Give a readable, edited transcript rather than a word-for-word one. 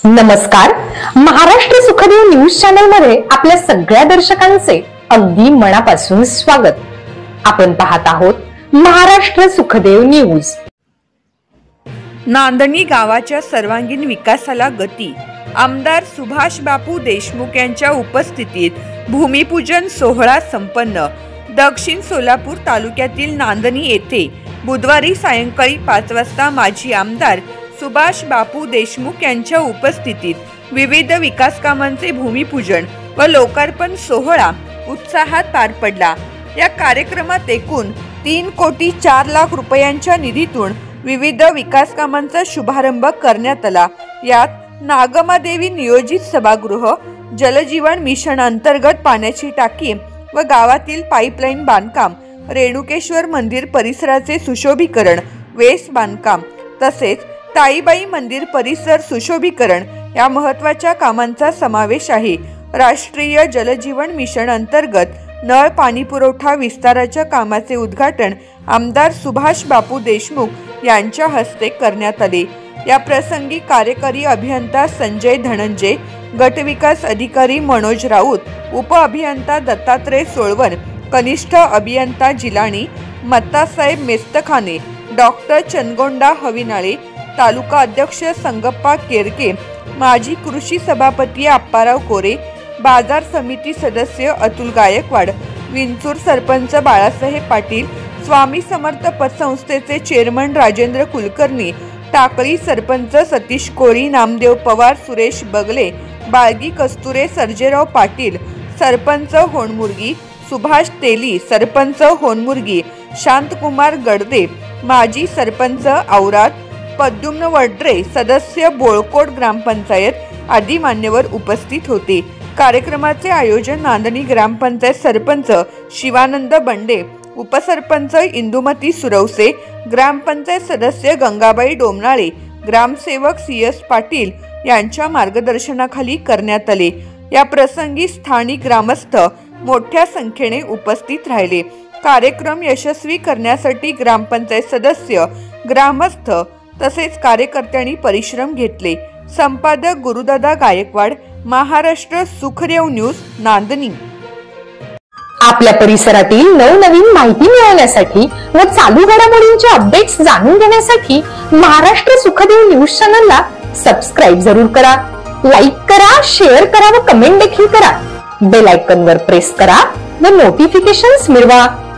नमस्कार. Maharashtra Sukhdev news channel मध्ये आपल्या सगळ्या दर्शकांचे अगदी मनापासून स्वागत. आपण पाहत आहोत महाराष्ट्र सुखदेव न्यूज. नांदणी गावाच्या सर्वांगीण विकासाला गती. आमदार सुभाष बापू देशमुख यांच्या उपस्थितीत भूमिपूजन सोहळा संपन्न. दक्षिण सोलापूर तालुक्यातील नांदणी येथे बुधवारी सायंकाळी 5 वाजता माजी आमदार सुभाष बापू देशमुख यांच्या उपस्थितीत विविध विकास कामांचे भूमिपूजन व लोकार्पण सोहळा उत्साहात पार पडला. या कार्यक्रमात एकूण 3,04,00,000 रुपयांच्या निधीतून विविध विकास कामांचा शुभारंभ करण्यात आला. यात नागमादेवी नियोजित सभागृह, जलजीवन मिशन अंतर्गत पाण्याची टाकी व गावातील पाईपलाईन बांधकाम, रेणुकेश्वर मंदिर परिसराचे सुशोभीकरण, वेस बांधकाम तसेच ताईबाई मंदिर परिसर सुशोभीकरण या महत्त्वाच्या कामांचा समावेश आहे. राष्ट्रीय जलजीवन मिशन अंतर्गत नळ पाणी पुरवठा विस्ताराच्या कामाचे उद्घाटन आमदार सुभाष बापू देशमुख यांच्या हस्ते करण्यात आले. या प्रसंगी कार्यकारी अभियंता संजय धनंजय, गटविकास अधिकारी मनोज राऊत, उप अभियंता दत्तात्रय सोळवन, कनिष्ठ अभियंता जिलाणी, मत्तासाहेब मेस्तखाने, डॉक्टर चनगोंडा हविनाळे, तालुका अध्यक्ष संगप्पा केरके, माजी कृषी सभापती अप्पाराव कोरे, बाजार समिती सदस्य अतुल गायकवाड, विंचूर सरपंच बाळासाहेब पाटील, स्वामी समर्थ पतसंस्थेचे चेअरमन राजेंद्र कुलकर्णी, टाकळी सरपंच सतीश कोरी, नामदेव पवार, सुरेश बगले, बाळगी कस्तुरे, सर्जेराव पाटील, सरपंच होणमुर्गी, सुभाष तेली, सरपंच होणमुर्गी, शांतकुमार गडदे, माजी सरपंच औराद, पद्युम्न वड्रे, सदस्य बोळकोट ग्रामपंचायत आदी मान्यवर उपस्थित होते. कार्यक्रमाचे आयोजन नांदणी ग्रामपंचायत सरपंच शिवानंद बंडे, उपसरपंच इंदुमती सुरवसे, ग्रामपंचायत सदस्य गंगाबाई डोमनाळे, ग्रामसेवक CS पाटील यांच्या मार्गदर्शनाखाली करण्यात आले. या प्रसंगी स्थानिक ग्रामस्थ मोठ्या संख्येने उपस्थित राहिले. कार्यक्रम यशस्वी करण्यासाठी ग्रामपंचायत सदस्य, ग्रामस्थ तसेच कार्यकर्त्यांनी परिश्रम घेतले. संपादक गुरुदादा गायकवाड, महाराष्ट्र सुखदेव न्यूज, नांदणी. आपल्या परिसरातील नवनवीन माहिती मिळवण्यासाठी व चालू घडामोडींचे अपडेट्स जाणून घेण्यासाठी महाराष्ट्र सुखदेव न्यूज चॅनलला सबस्क्राईब जरूर करा. लाईक करा, शेअर करा व कमेंट देखील करा. बेल आयकॉनवर प्रेस करा व नोटिफिकेशन्स मिळवा.